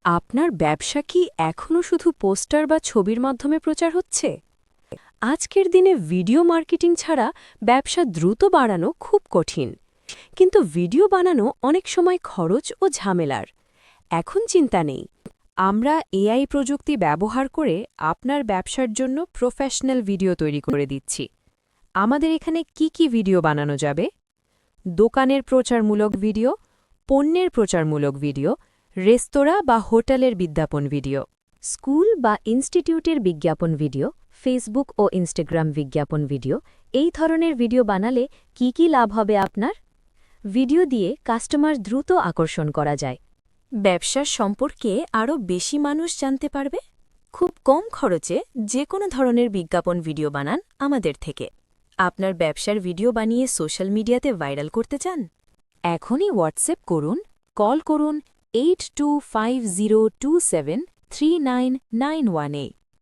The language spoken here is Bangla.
আপনার ব্যবসা কি এখনও শুধু পোস্টার বা ছবির মাধ্যমে প্রচার হচ্ছে? আজকের দিনে ভিডিও মার্কেটিং ছাড়া ব্যবসা দ্রুত বাড়ানো খুব কঠিন। কিন্তু ভিডিও বানানো অনেক সময় খরচ ও ঝামেলার। এখন চিন্তা নেই, আমরা এআই প্রযুক্তি ব্যবহার করে আপনার ব্যবসার জন্য প্রফেশনাল ভিডিও তৈরি করে দিচ্ছি। আমাদের এখানে কি ভিডিও বানানো যাবে? দোকানের প্রচারমূলক ভিডিও, পণ্যের প্রচারমূলক ভিডিও, রেস্তোরাঁ বা হোটেলের বিজ্ঞাপন ভিডিও, স্কুল বা ইনস্টিটিউটের বিজ্ঞাপন ভিডিও, ফেসবুক ও ইনস্টাগ্রাম বিজ্ঞাপন ভিডিও। এই ধরনের ভিডিও বানালে কি লাভ হবে আপনার? ভিডিও দিয়ে কাস্টমার দ্রুত আকর্ষণ করা যায়। ব্যবসার সম্পর্কে আরও বেশি মানুষ জানতে পারবে। খুব কম খরচে যে কোনো ধরনের বিজ্ঞাপন ভিডিও বানান আমাদের থেকে। আপনার ব্যবসার ভিডিও বানিয়ে সোশ্যাল মিডিয়াতে ভাইরাল করতে চান? এখনই হোয়াটসঅ্যাপ করুন, কল করুন 8250273991-এ।